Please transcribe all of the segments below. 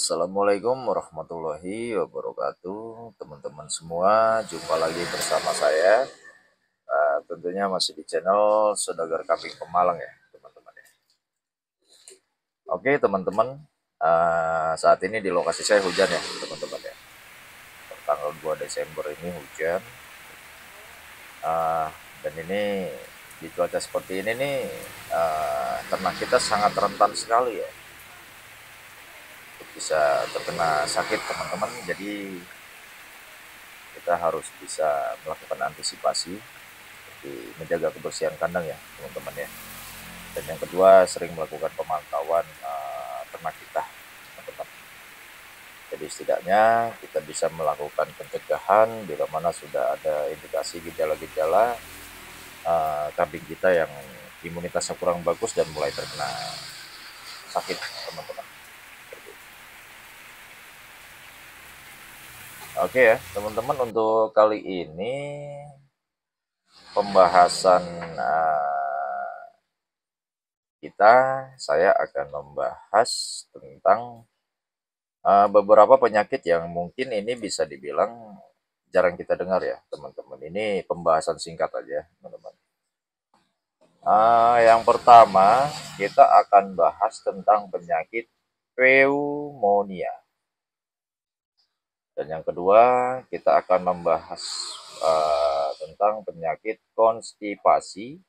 Assalamualaikum warahmatullahi wabarakatuh, teman-teman semua. Jumpa lagi bersama saya. Tentunya masih di channel Saudagar Kambing Pemalang ya, teman-teman ya. Oke, teman-teman. Saat ini di lokasi saya hujan ya, teman-teman ya. Tanggal 2 Desember ini hujan. Dan ini di cuaca seperti ini nih, ternak kita sangat rentan sekali ya, bisa terkena sakit, teman-teman. Jadi kita harus bisa melakukan antisipasi seperti menjaga kebersihan kandang ya, teman-teman ya. Dan yang kedua, sering melakukan pemantauan ternak kita, teman-teman. Jadi setidaknya kita bisa melakukan pencegahan bila mana sudah ada indikasi gejala-gejala kambing kita yang imunitasnya kurang bagus dan mulai terkena sakit, teman-teman. Oke ya, teman-teman, untuk kali ini pembahasan saya akan membahas tentang beberapa penyakit yang mungkin ini bisa dibilang jarang kita dengar ya, teman-teman. Ini pembahasan singkat aja, teman-teman. Yang pertama, kita akan bahas tentang penyakit pneumonia. Dan yang kedua, kita akan membahas tentang penyakit konstipasi.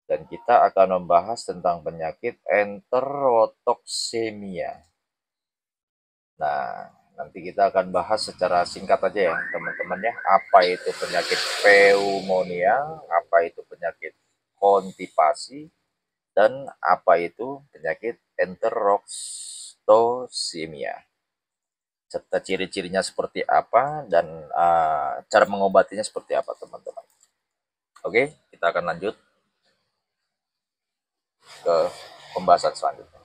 Dan kita akan membahas tentang penyakit enterotoksemia. Nah, nanti kita akan bahas secara singkat aja ya, teman-teman ya. Apa itu penyakit pneumonia, apa itu penyakit konstipasi, dan apa itu penyakit enteroktosemia. Serta ciri-cirinya seperti apa dan cara mengobatinya seperti apa, teman-teman. Oke, kita akan lanjut ke pembahasan selanjutnya.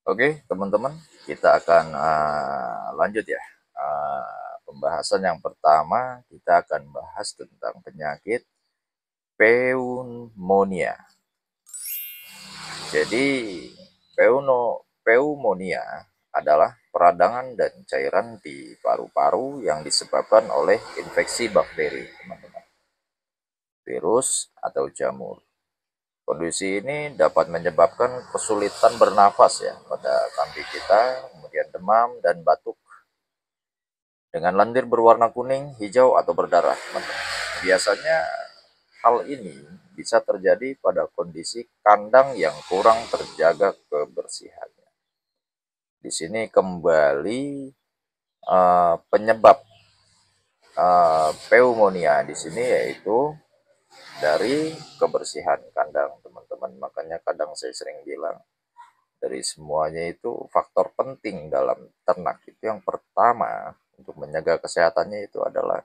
Oke, teman-teman, kita akan lanjut ya. Pembahasan yang pertama, kita akan bahas tentang penyakit pneumonia. Jadi, pneumonia adalah peradangan dan cairan di paru-paru yang disebabkan oleh infeksi bakteri, teman-teman, virus atau jamur. Kondisi ini dapat menyebabkan kesulitan bernafas ya pada kambing kita, kemudian demam dan batuk dengan lendir berwarna kuning, hijau, atau berdarah. Biasanya hal ini bisa terjadi pada kondisi kandang yang kurang terjaga kebersihannya. Di sini kembali penyebab pneumonia di sini yaitu dari kebersihan kandang, teman-teman. Makanya kadang saya sering bilang, dari semuanya itu faktor penting dalam ternak itu yang pertama untuk menjaga kesehatannya itu adalah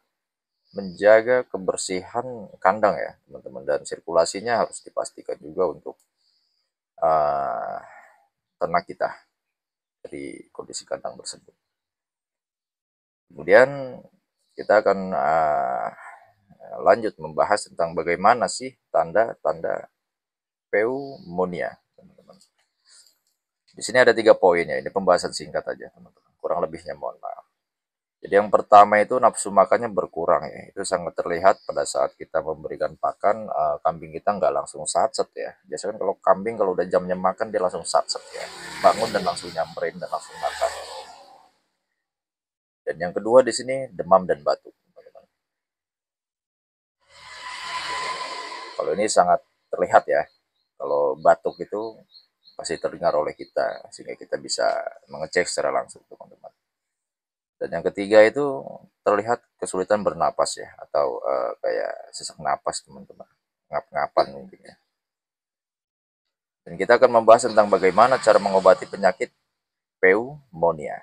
menjaga kebersihan kandang ya, teman-teman, dan sirkulasinya harus dipastikan juga untuk ternak kita dari kondisi kandang tersebut. Kemudian kita akan lanjut membahas tentang bagaimana sih tanda-tanda pneumonia, teman-teman. Di sini ada 3 poin ya, ini pembahasan singkat aja, teman-teman. Kurang lebihnya mohon maaf. Jadi yang pertama itu nafsu makannya berkurang ya. Itu sangat terlihat pada saat kita memberikan pakan, kambing kita nggak langsung satset ya. Biasanya kan kalau kambing kalau udah jamnya makan dia langsung satset ya. Bangun dan langsung nyamperin dan langsung makan. Dan yang kedua di sini demam dan batuk, teman-teman. Kalau ini sangat terlihat ya. Kalau batuk itu pasti terdengar oleh kita sehingga kita bisa mengecek secara langsung, teman-teman. Dan yang ketiga itu terlihat kesulitan bernapas ya, atau kayak sesak napas, teman-teman, ngap-ngapan mungkin ya. Dan kita akan membahas tentang bagaimana cara mengobati penyakit pneumonia.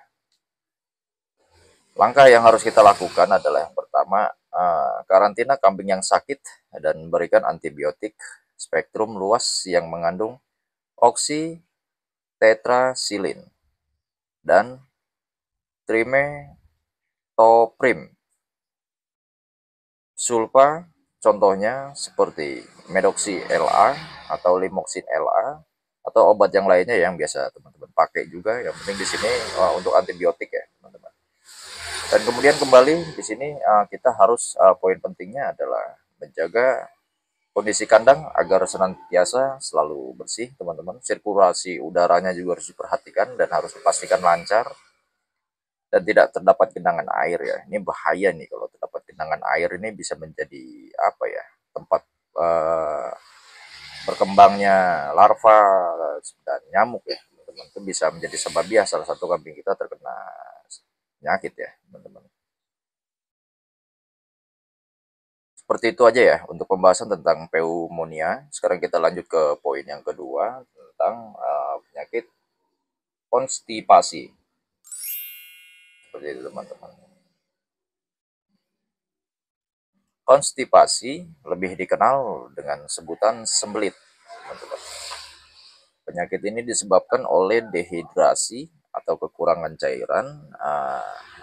Langkah yang harus kita lakukan adalah yang pertama, karantina kambing yang sakit dan berikan antibiotik spektrum luas yang mengandung oksitetrasilin dan trimetoprim. Sulfa contohnya seperti Medoxy LA atau Limoxin LA atau obat yang lainnya yang biasa teman-teman pakai juga. Yang penting di sini untuk antibiotik ya teman-teman. Dan kemudian kembali di sini kita harus poin pentingnya adalah menjaga kondisi kandang agar senantiasa selalu bersih teman-teman. Sirkulasi udaranya juga harus diperhatikan dan harus dipastikan lancar dan tidak terdapat genangan air ya. Ini bahaya nih kalau terdapat genangan air, ini bisa menjadi apa ya, tempat berkembangnya larva dan nyamuk ya teman-teman. Itu bisa menjadi sebab ya salah satu kambing kita terkena penyakit ya teman-teman. Seperti itu aja ya untuk pembahasan tentang pneumonia. Sekarang kita lanjut ke poin yang kedua tentang penyakit konstipasi. Seperti itu teman-teman. Konstipasi lebih dikenal dengan sebutan sembelit, teman-teman. Penyakit ini disebabkan oleh dehidrasi atau kekurangan cairan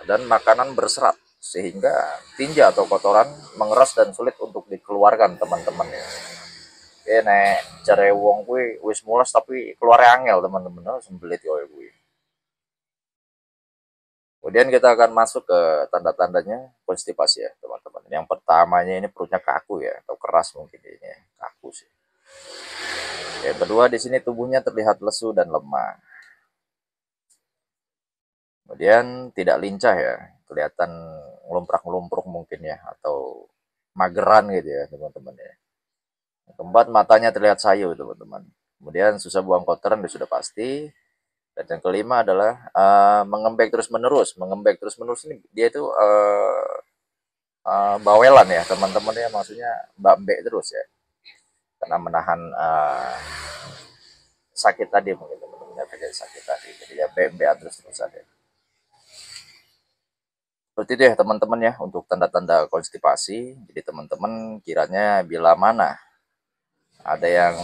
dan makanan berserat sehingga tinja atau kotoran mengeras dan sulit untuk dikeluarkan teman-teman ya. Nek cari wong kuwi wis mules tapi keluar angel teman-teman, sembelit kowe kuwi. Kemudian kita akan masuk ke tanda-tandanya konstipasi ya teman-teman. Yang pertamanya ini perutnya kaku ya, atau keras mungkin ini ya. Kaku sih. Yang kedua di sini tubuhnya terlihat lesu dan lemah. Kemudian tidak lincah ya, kelihatan ngelumprak-ngelumpruk mungkin ya, atau mageran gitu ya teman-teman ya. Yang keempat matanya terlihat sayu teman-teman. Kemudian susah buang kotoran sudah pasti. Dan yang kelima adalah mengembek terus-menerus. Mengembek terus-menerus ini dia itu bawelan ya teman-teman ya, maksudnya mbak terus ya. Karena menahan sakit tadi mungkin teman-teman ya, terjadi sakit tadi. Jadi ya mbak terus-terus ada. Seperti itu ya teman-teman ya untuk tanda-tanda konstipasi. Jadi teman-teman kiranya bila mana ada yang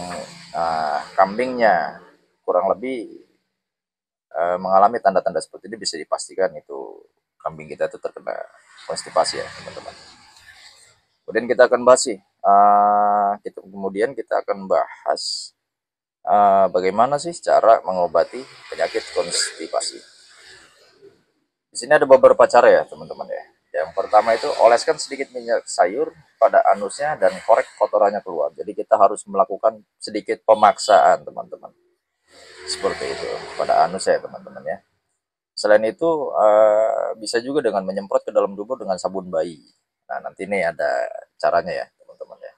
kambingnya kurang lebih mengalami tanda-tanda seperti ini, bisa dipastikan itu kambing kita itu terkena konstipasi ya teman-teman. Kemudian kita akan bahas sih, kemudian kita akan bahas bagaimana sih cara mengobati penyakit konstipasi. Di sini ada beberapa cara ya teman-teman ya. Yang pertama itu oleskan sedikit minyak sayur pada anusnya dan korek kotorannya keluar. Jadi kita harus melakukan sedikit pemaksaan teman-teman. Seperti itu pada anus ya teman-teman ya. Selain itu bisa juga dengan menyemprot ke dalam tubuh dengan sabun bayi. Nah nanti nih ada caranya ya teman-teman ya.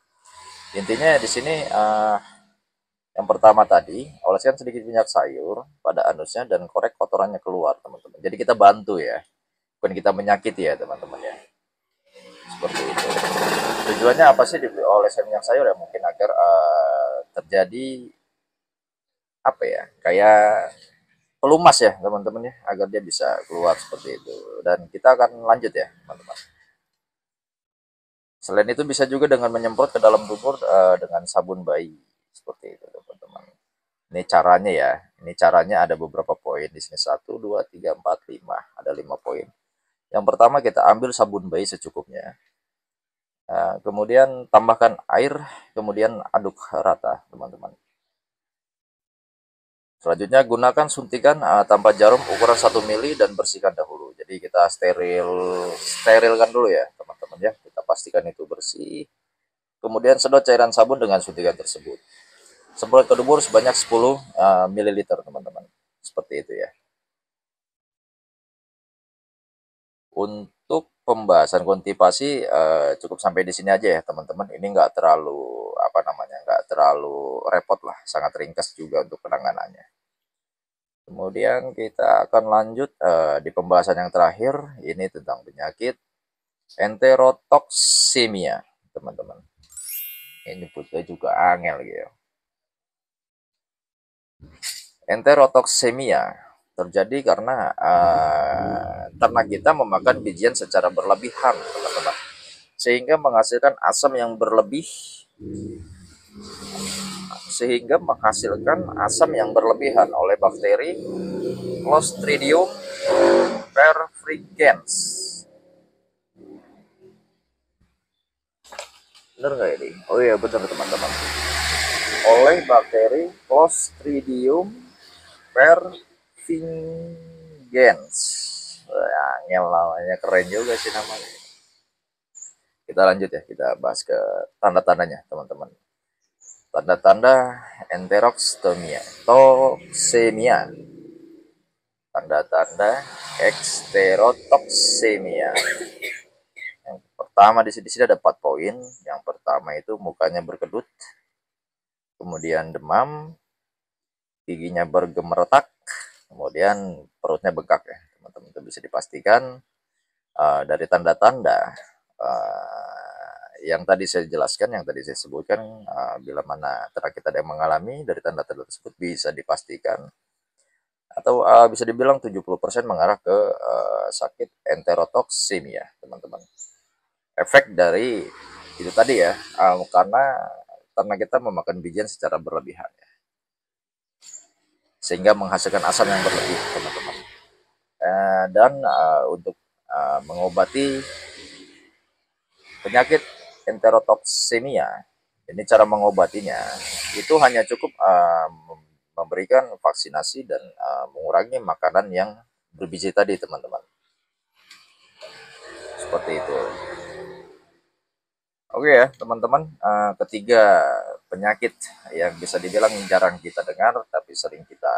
Intinya di sini yang pertama tadi oleskan sedikit minyak sayur pada anusnya dan korek kotorannya keluar teman-teman. Jadi kita bantu ya, bukan kita menyakiti ya teman-teman ya. Seperti itu. Tujuannya apa sih oleskan minyak sayur ya? Mungkin agar terjadi apa ya, kayak pelumas ya teman-teman ya, agar dia bisa keluar seperti itu. Dan kita akan lanjut ya teman-teman. Selain itu bisa juga dengan menyemprot ke dalam tubuh dengan sabun bayi seperti itu teman-teman. Ini caranya ya. Ini caranya ada beberapa poin di sini, 1, 2, 3, 4, 5. Ada 5 poin. Yang pertama kita ambil sabun bayi secukupnya. Kemudian tambahkan air, kemudian aduk rata teman-teman. Selanjutnya gunakan suntikan tanpa jarum ukuran 1 mili dan bersihkan dahulu. Jadi kita sterilkan dulu ya teman-teman ya. Kita pastikan itu bersih. Kemudian sedot cairan sabun dengan suntikan tersebut. Semprot ke dubur sebanyak 10 ml teman-teman. Seperti itu ya. Untuk pembahasan konstipasi cukup sampai di sini aja ya teman-teman. Ini nggak terlalu nggak terlalu repot lah, sangat ringkas juga untuk penanganannya. Kemudian kita akan lanjut di pembahasan yang terakhir, ini tentang penyakit enterotoksemia teman-teman. Ini nyebutnya juga angel gitu. Enterotoksemia terjadi karena ternak kita memakan bijian secara berlebihan teman-teman, sehingga menghasilkan asam yang berlebihan oleh bakteri Clostridium perfringens. Bener nggak ini? Oh iya bener teman-teman. oleh bakteri Clostridium perfringens. Angel namanya, keren juga sih namanya. Kita lanjut ya, kita bahas ke tanda-tandanya teman-teman. Tanda-tanda enterokstomia, toksemia. Tanda-tanda eksterotoksemia. Yang pertama di sini ada 4 poin. Yang pertama itu mukanya berkedut, kemudian demam, giginya bergemeretak, kemudian perutnya bengkak ya teman-teman. Itu bisa dipastikan dari tanda-tanda yang tadi saya jelaskan, yang tadi saya sebutkan. Bila mana ternak kita ada yang mengalami dari tanda-tanda tersebut, bisa dipastikan atau bisa dibilang 70% mengarah ke sakit enterotoksemia teman-teman. Efek dari itu tadi ya, karena kita memakan bijian secara berlebihan ya, sehingga menghasilkan asam yang berlebih teman-teman. Dan untuk mengobati penyakit enterotoksemia, ini cara mengobatinya itu hanya cukup memberikan vaksinasi dan mengurangi makanan yang berbiji tadi teman-teman, seperti itu. Oke ya teman-teman, ketiga penyakit yang bisa dibilang jarang kita dengar tapi sering kita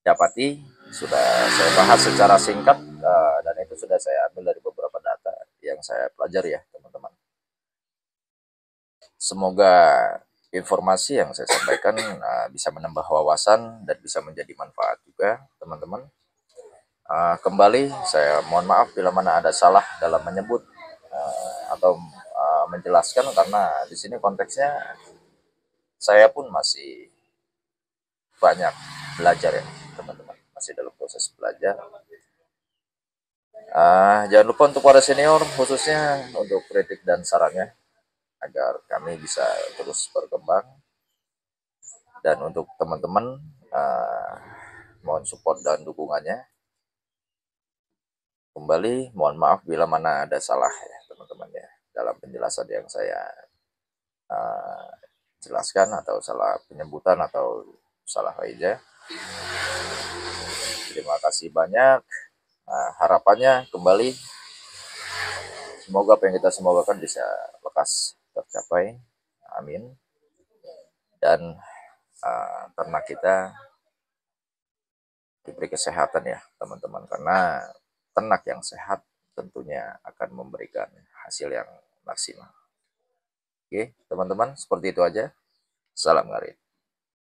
dapati sudah saya bahas secara singkat, dan itu sudah saya ambil dari beberapa data yang saya pelajari ya teman-teman. Semoga informasi yang saya sampaikan bisa menambah wawasan dan bisa menjadi manfaat juga teman-teman. Kembali saya mohon maaf bila mana ada salah dalam menyebut atau menjelaskan, karena di sini konteksnya saya pun masih banyak belajar ya teman-teman, masih dalam proses belajar. Jangan lupa untuk para senior khususnya untuk kritik dan sarannya agar kami bisa terus berkembang. Dan untuk teman-teman, mohon support dan dukungannya. Kembali mohon maaf bila mana ada salah ya teman-teman ya dalam penjelasan yang saya jelaskan, atau salah penyebutan atau salah lainnya. Terima kasih banyak. Harapannya kembali semoga apa yang kita semogakan bisa lekas tercapai, amin. Dan ternak kita diberi kesehatan ya teman-teman, karena ternak yang sehat tentunya akan memberikan hasil yang maksimal. Oke teman-teman, seperti itu aja. Salam ngarit.